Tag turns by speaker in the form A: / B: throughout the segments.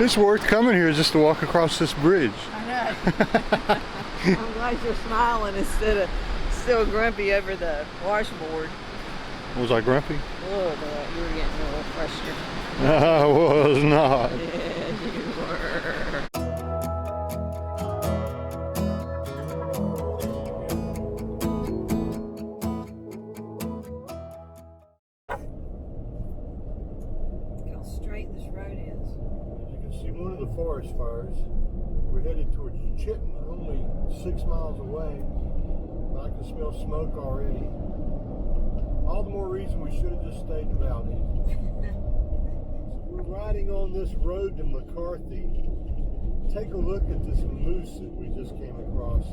A: It's worth coming here just to walk across this bridge.
B: I know. I'm glad you're smiling instead of still grumpy over the washboard.
A: Was I grumpy?
B: A little bit. You were getting a little frustrated.
A: I was not.
B: Yeah, you were. Look how straight this road is.
A: As you can see, one of the forest fires. We're headed towards Chitin, only 6 miles away. But I can smell smoke already. All the more reason we should have just stayed in Valdez. We're riding on this road to McCarthy. Take a look at this moose that we just came across.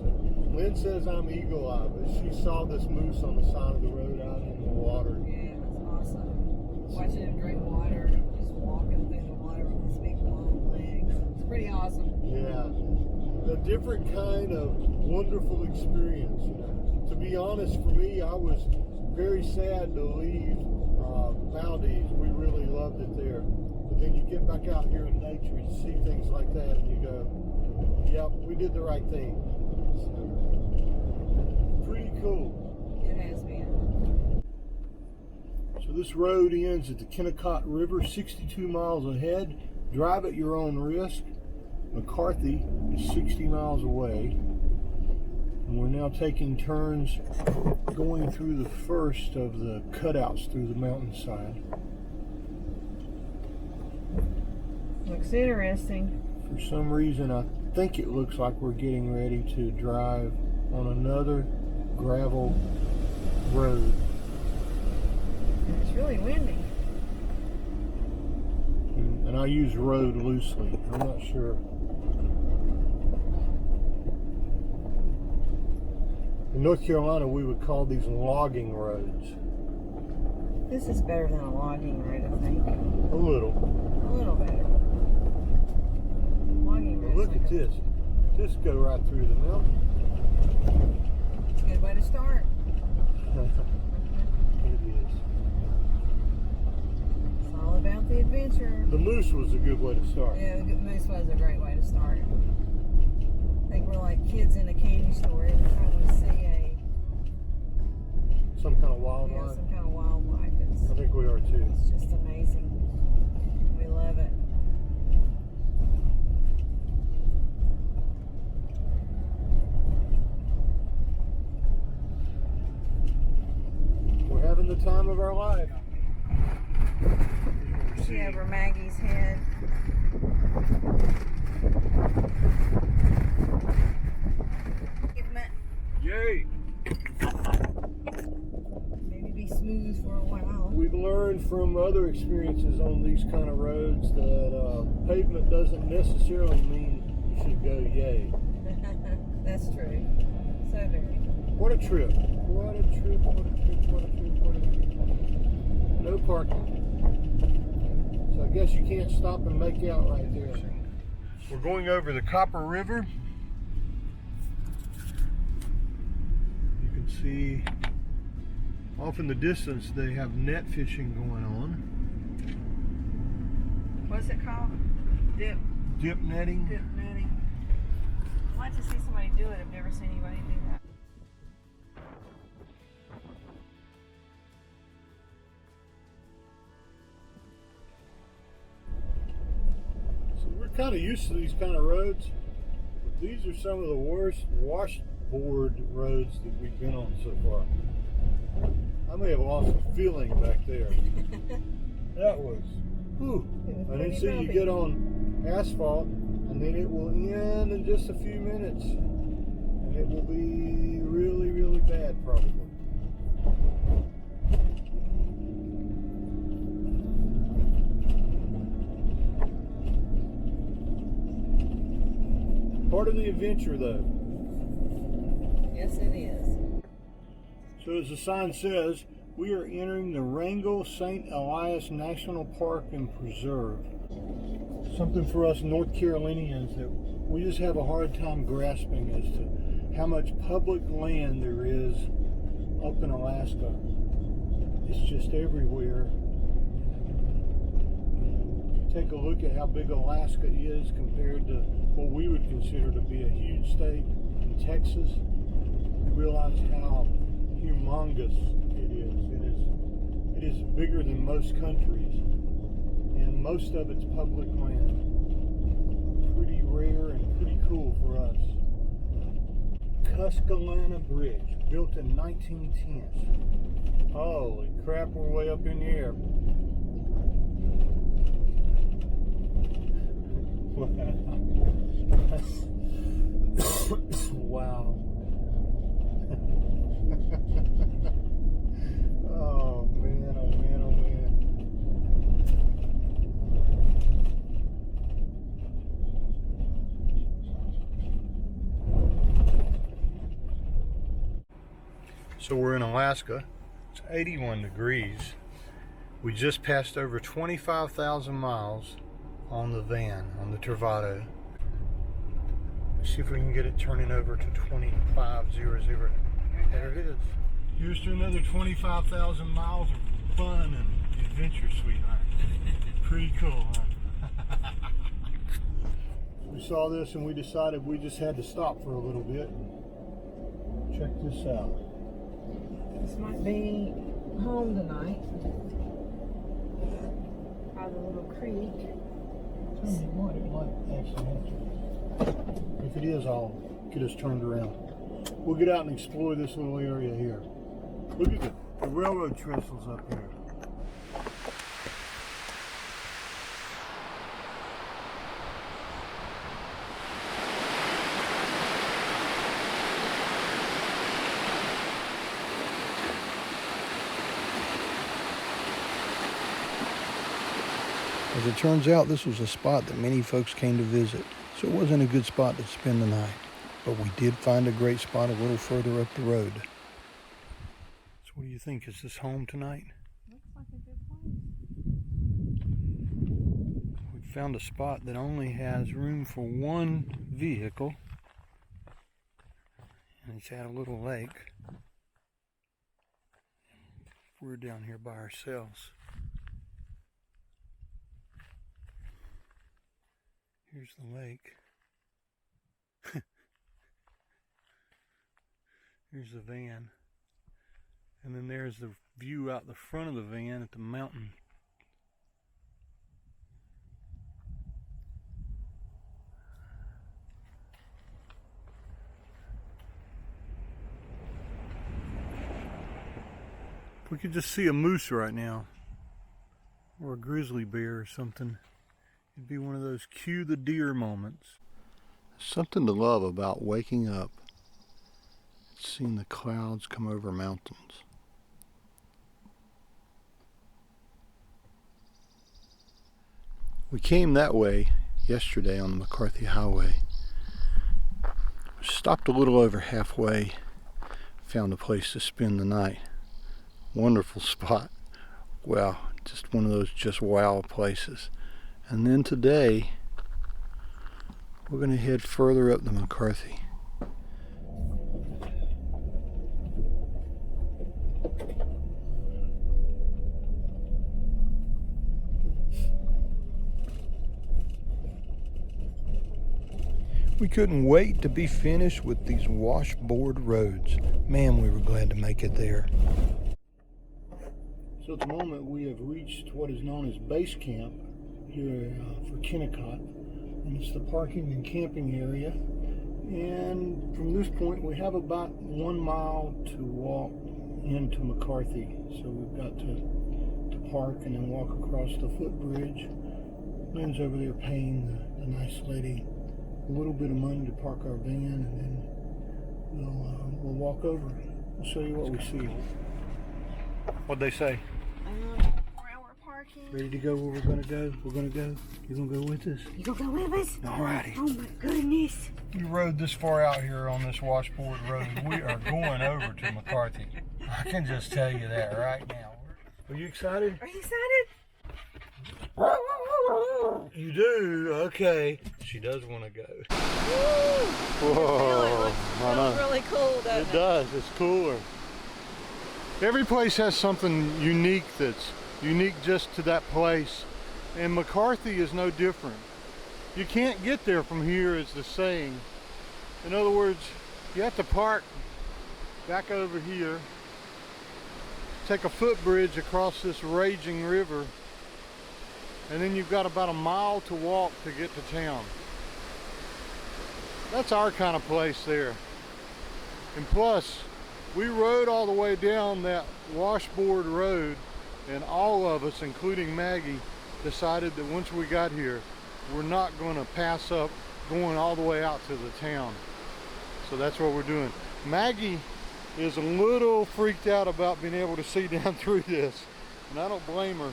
A: Lynn says I'm eagle-eyed, but she saw this moose on the side of the road out in the water.
B: Yeah, it was awesome. Watching him drink water, just walking through the water with his big long legs. It's pretty awesome.
A: Yeah, a different kind of wonderful experience. You know. To be honest, for me, I was very sad to leave Valdez. We really loved it there. But then you get back out here in nature and see things like that and you go, yep, we did the right thing. So, pretty cool.
B: It has been.
A: So this road ends at the Kennecott River, 62 miles ahead. Drive at your own risk. McCarthy is 60 miles away. And we're now taking turns going through the first of the cutouts through the mountainside.
B: Looks interesting.
A: For some reason, I think it looks like we're getting ready to drive on another gravel road.
B: It's really windy.
A: And I use road loosely. I'm not sure. In North Carolina, we would call these logging roads.
B: This is better than a logging road, I think.
A: A little.
B: A little better. Logging road.
A: Look at this. Just go right through the mountain.
B: Good way to start.
A: It is.
B: It's all about the adventure.
A: The moose was a good way to start.
B: Yeah, the moose was a great way to start. I think we're like kids in a candy store every time we see
A: Some kind of wildlife.
B: some kind of wildlife.
A: I think we are too.
B: It's just amazing. We love it.
A: We're having the time of our life.
B: See over Maggie's head.
A: Yay!
B: Maybe be smooth for a while.
A: We've learned from other experiences on these kind of roads that pavement doesn't necessarily mean you should go yay.
B: That's true. So very.
A: What a trip. What a trip, what a trip, what a trip, what a trip. No parking. So I guess you can't stop and make out right there. We're going over the Copper River. You can see off in the distance they have net fishing going on.
B: What's it called? Dip
A: Netting.
B: netting. I'd like to see somebody do it. I've never seen anybody do that.
A: So we're kind of used to these kind of roads. But these are some of the worst washboard roads that we've been on so far. I may have lost a feeling back there. That was, whew. And then see you get on asphalt and then it will end in just a few minutes. And it will be really, really bad probably. Part of the adventure though.
B: Yes, it is.
A: So as the sign says, we are entering the Wrangell St. Elias National Park and Preserve. Something for us North Carolinians that we just have a hard time grasping as to how much public land there is up in Alaska. It's just everywhere. take a look at how big Alaska is compared to what we would consider to be a huge state in Texas, you realize how humongous it is. It is bigger than most countries, and most of it's public land. Pretty rare and pretty cool for us. Tuscaloosa Bridge, built in 1910. Holy crap, we're way up in the air. Wow. Oh man, oh man, oh man. So we're in Alaska. It's 81 degrees. We just passed over 25,000 miles on the van, on the Travado. Let's see if we can get it turning over to 2500. There it is. Here's to another 25,000 miles of fun and adventure, sweetheart. Pretty cool, huh? We saw this and we decided we just had to stop for a little bit. Check this out.
B: This might be home tonight. By the little creek.
A: Tell me what, it might actually have to. If it is, I'll get us turned around. We'll get out and explore this little area here. Look at the railroad trestles up here. As it turns out, this was a spot that many folks came to visit, so it wasn't a good spot to spend the night. But we did find a great spot a little further up the road. So what do you think? Is this home tonight?
B: Looks like a good place.
A: We found a spot that only has room for one vehicle. And it's at a little lake. We're down here by ourselves. Here's the lake. Here's the van. And then there's the view out the front of the van at the mountain. If we could just see a moose right now, or a grizzly bear or something, it'd be one of those cue the deer moments. Something to love about waking up, seeing the clouds come over mountains. We came that way yesterday on the McCarthy Highway. Stopped a little over halfway, found a place to spend the night. Wonderful spot. Wow, just one of those just wow places. And then today, we're going to head further up the McCarthy. We couldn't wait to be finished with these washboard roads. Man, we were glad to make it there. So at the moment we have reached what is known as base camp here for Kennecott. And it's the parking and camping area. And from this point we have about 1 mile to walk into McCarthy. So we've got to park and then walk across the footbridge. Lynn's over there paying the nice lady a little bit of money to park our van, and then we'll walk over. We'll show you what we see. What'd they say?
B: 4-hour parking.
A: Ready to go where we're gonna go? We're gonna go. You gonna go with us?
B: You gonna go with us?
A: Alrighty.
B: Oh my goodness.
A: We rode this far out here on this washboard road. We are going over to McCarthy. I can just tell you that right now. Are you excited?
B: Are you excited?
A: You do? Okay. She does want to go.
B: Whoa. It feels really cool, doesn't it?
A: It does. It's cooler. Every place has something unique that's unique just to that place. And McCarthy is no different. You can't get there from here, is the saying. In other words, you have to park back over here, take a footbridge across this raging river, and then you've got about a mile to walk to get to town. That's our kind of place there. And plus, we rode all the way down that washboard road, and all of us, including Maggie, decided that once we got here, we're not going to pass up going all the way out to the town. So that's what we're doing. Maggie is a little freaked out about being able to see down through this, and I don't blame her,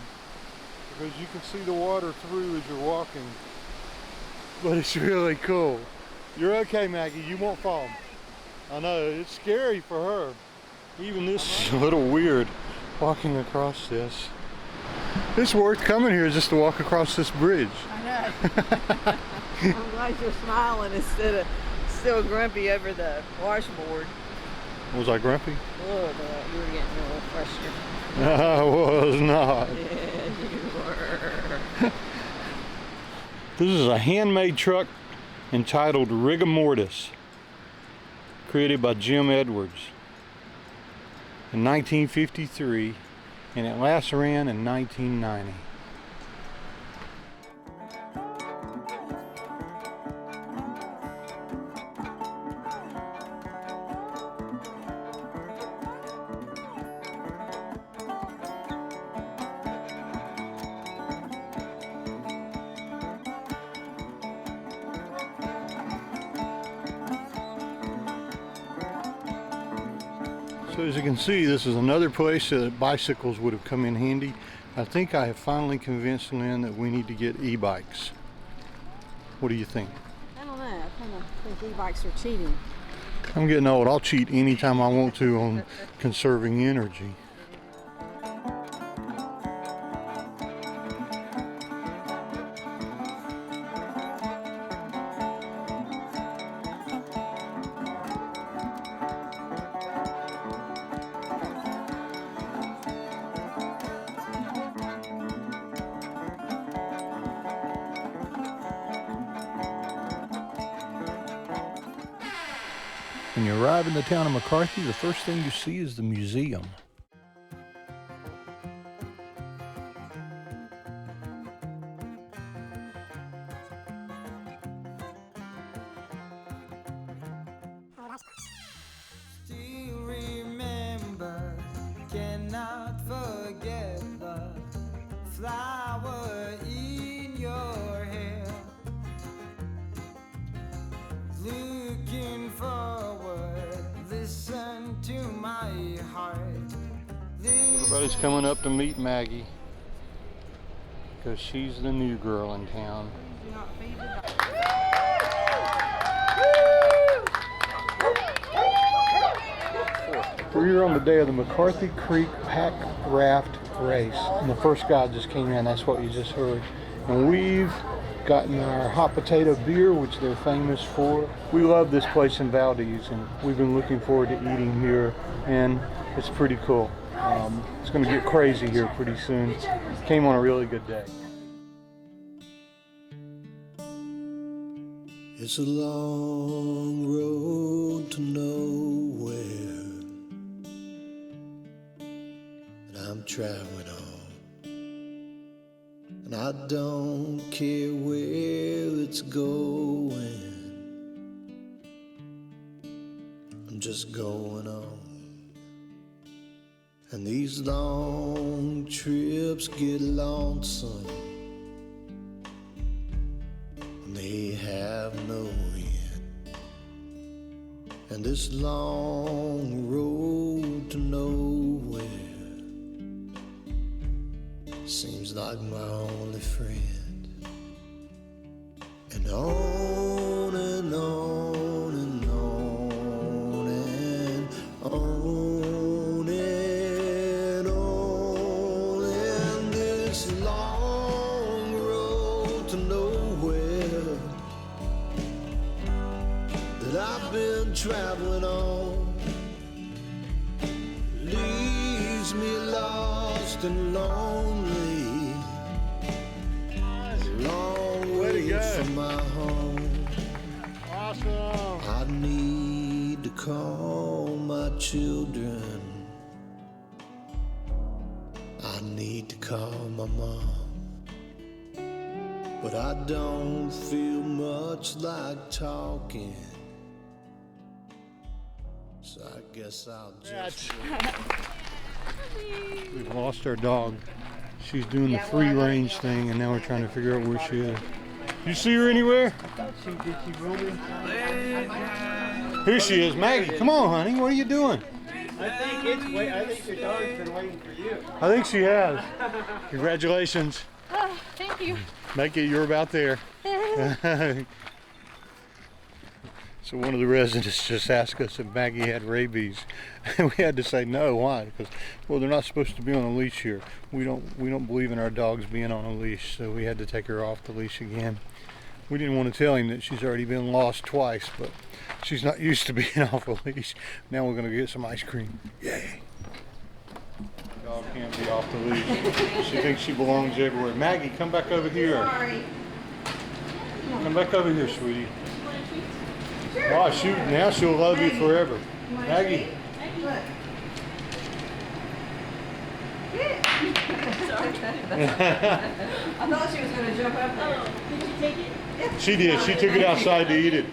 A: because you can see the water through as you're walking. But it's really cool. You're okay, Maggie, you won't fall. I know, it's scary for her. Even this is a little weird, walking across this. It's worth coming here just to walk across this bridge.
B: I know. I'm glad you're smiling instead of still grumpy over the washboard.
A: Was I grumpy?
B: A little bit. You were getting a little frustrated.
A: I was not.
B: Yeah, you were.
A: This is a handmade truck entitled Rigor Mortis, created by Jim Edwards in 1953, and it last ran in 1990. So as you can see, this is another place that bicycles would have come in handy. I think I have finally convinced Lynn that we need to get e-bikes. What do you think?
B: I don't know. I kind of think e-bikes are cheating.
A: I'm getting old. I'll cheat anytime I want to on conserving energy. When you arrive in the town of McCarthy, the first thing you see is the museum.
C: Still remember, cannot forget the flower in your hair. Looking forward, listen to my heart.
A: Everybody's coming up to meet Maggie because she's the new girl in town. We're here on the day of the McCarthy Creek Pack Raft Race, and the first guy just came in. That's what you just heard. And we've gotten our hot potato beer, which they're famous for. We love this place in Valdez, and we've been looking forward to eating here, and it's pretty cool. It's going to get crazy here pretty soon. Came on a really good day.
D: It's a long road to nowhere that I'm traveling on, and I don't care where it's going, I'm just going on. And these long trips get lonesome, and they have no end. And this long road to nowhere seems like my only friend. And on and on and on and on and on, and this long road to nowhere that I've been traveling on leaves me lost and lonely,
A: go.
D: from my home.
A: Awesome.
D: I need to call my children. I need to call my mom. But I don't feel much like talking. So I guess I'll just...
A: We've lost our dog. She's doing the free range thing, and now we're trying to figure out where she is. You see her anywhere? Here she is, Maggie. Come on, honey. What are you doing?
E: I think your dog's been waiting for you.
A: I think she has. Congratulations.
F: Oh, thank you.
A: Maggie, you're about there. So one of the residents just asked us if Maggie had rabies, and we had to say no. Why? Because, well, they're not supposed to be on a leash here. We don't believe in our dogs being on a leash, so we had to take her off the leash again. We didn't want to tell him that she's already been lost twice, but she's not used to being off a leash. Now we're going to get some ice cream. Yay! Dog can't be off the leash. She thinks she belongs everywhere. Maggie, come back over here.
B: Sorry.
A: Come back over here, sweetie. Oh, shoot, now she'll love you forever. Maggie.
B: Look. I thought she was going to jump up there. Did you take it?
A: She did. She took it outside to eat it.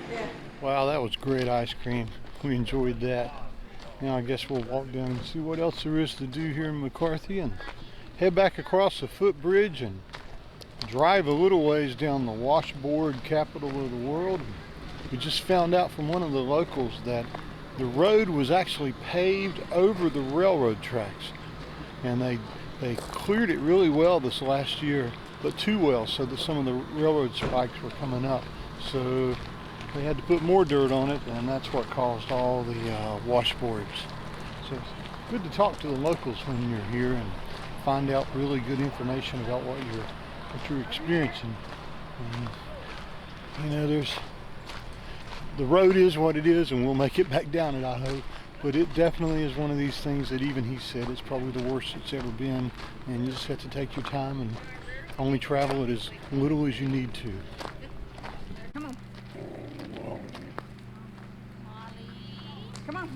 A: Wow, that was great ice cream. We enjoyed that. Now I guess we'll walk down and see what else there is to do here in McCarthy and head back across the footbridge and drive a little ways down the washboard capital of the world. We just found out from one of the locals that the road was actually paved over the railroad tracks, and they cleared it really well this last year, but too well so that some of the railroad spikes were coming up. So they had to put more dirt on it, and that's what caused all the washboards. So it's good to talk to the locals when you're here and find out really good information about what you're experiencing. And, you know, the road is what it is, and we'll make it back down it, I hope. But it definitely is one of these things that even he said it's probably the worst it's ever been, and you just have to take your time and only travel it as little as you need to.
F: Come on. Come on.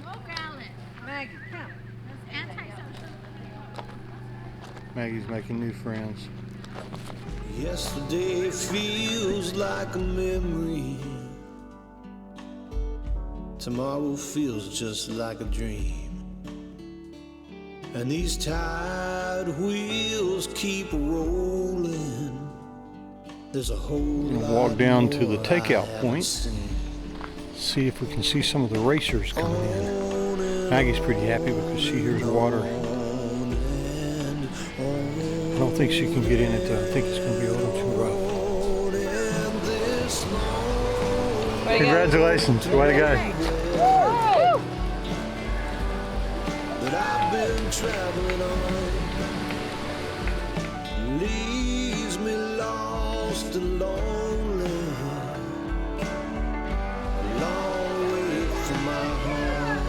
F: Maggie, come. That's antisocial.
A: Maggie's making new friends.
D: Yesterday feels like a memory. Tomorrow feels just like a dream. And these tired wheels keep rolling. There's a whole lot
A: Walk down to the
D: more
A: takeout
D: I haven't
A: point.
D: seen.
A: See if we can see some of the racers coming in. Maggie's pretty happy because she hears water. I don't think she can get in it though. I think it's going to be a little too rough. Congratulations. Way to go.
D: That I've been traveling on leaves me lost and lonely, a long way from my home.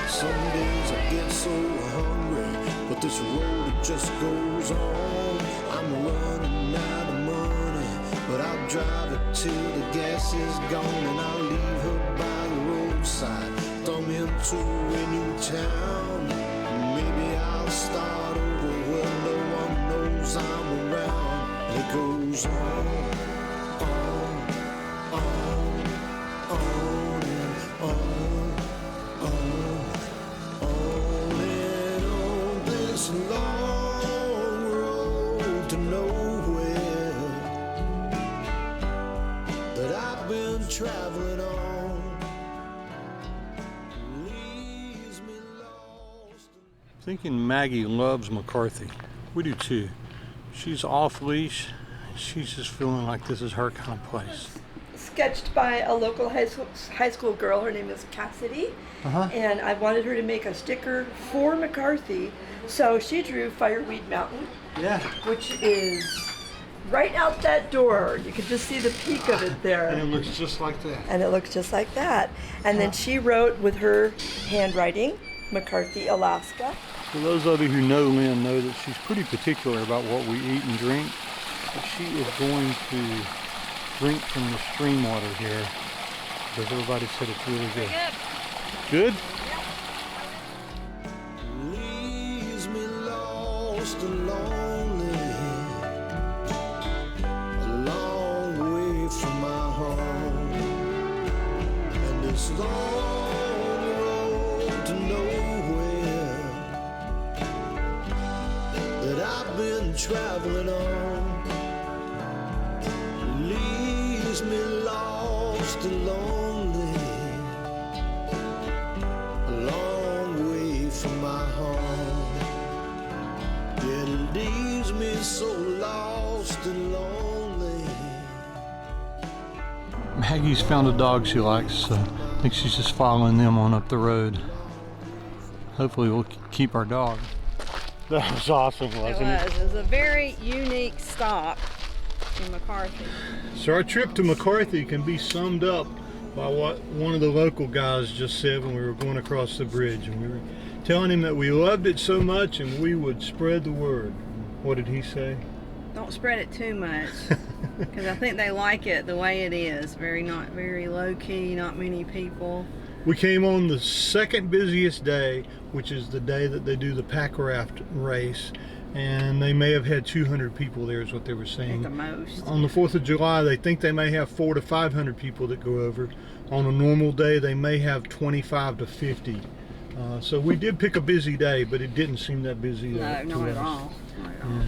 D: Some days I get so hungry, but this road it just goes on. I'm running out of money, but I'll drive it till the gas is gone, and I'll leave her by the roadside. Throw me into a new town. Maybe I'll start over where no one knows I'm around. It goes on and on this long road to nowhere that I've been traveling on.
A: Thinking Maggie loves McCarthy. We do too. She's off leash. She's just feeling like this is her kind of place.
G: Sketched by a local high school girl. Her name is Cassidy. And I wanted her to make a sticker for McCarthy. So she drew Fireweed Mountain, which is right out that door. You can just see the peak of it there.
A: And it looks just like that.
G: And it looks just like that. And then she wrote with her handwriting, McCarthy, Alaska.
A: For those of you who know Lynn know that she's pretty particular about what we eat and drink. But she is going to drink from the stream water here because everybody said it's really good. Good?
D: Leaves me lost and lonely, a long way from my home, and this long road to nowhere that I've been traveling on leaves me lost and lonely, a long way from my home. Yeah, it leaves me so lost and lonely.
A: Maggie's found a dog she likes, so I think she's just following them on up the road. Hopefully we'll keep our dog. That was awesome, wasn't it?
B: It was a very unique stop in McCarthy.
A: So our trip to McCarthy can be summed up by what one of the local guys just said when we were going across the bridge, and we were telling him that we loved it so much and we would spread the word. What did he say?
B: Don't spread it too much, because I think they like it the way it is. Not very low key, not many people.
A: We came on the second busiest day, which is the day that they do the pack raft race, and they may have had 200 people there is what they were saying.
B: At the most.
A: On the 4th of July, they think they may have 400 to 500 people that go over. On a normal day, they may have 25 to 50. So we did pick a busy day, but it didn't seem that busy.
B: No, not at all. Not at all.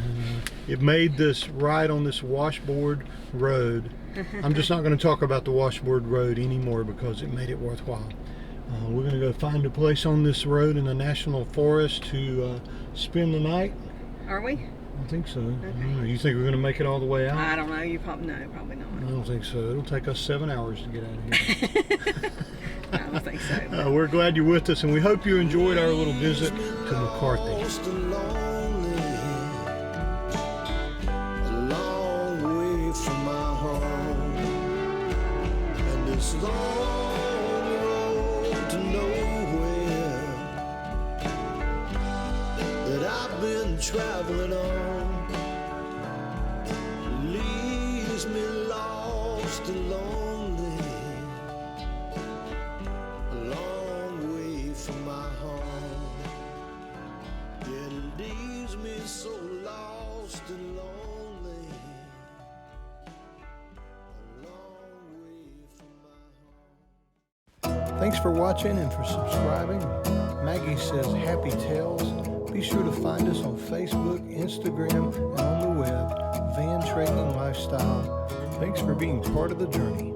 A: It made this ride on this washboard road. I'm just not going to talk about the washboard road anymore because it made it worthwhile. We're going to go find a place on this road in the national forest to spend the night.
B: Are we?
A: I think so. Okay. You think we're going to make it all the way out?
B: I don't know. You probably probably not.
A: I don't think so. It'll take us 7 hours to get out of here.
B: I don't think so.
A: We're glad you're with us, and we hope you enjoyed our little visit to McCarthy.
D: Lost and lonely, a long way from my home, and this long road to nowhere that I've been traveling on leaves me lost and lonely, a long way from my home. Yeah, it leaves me so lost and lonely, a long way from my home.
A: Thanks for watching and for subscribing. Maggie says happy tales. Be sure to find us on Facebook, Instagram, and on the web, Van Trekking Lifestyle. Thanks for being part of the journey.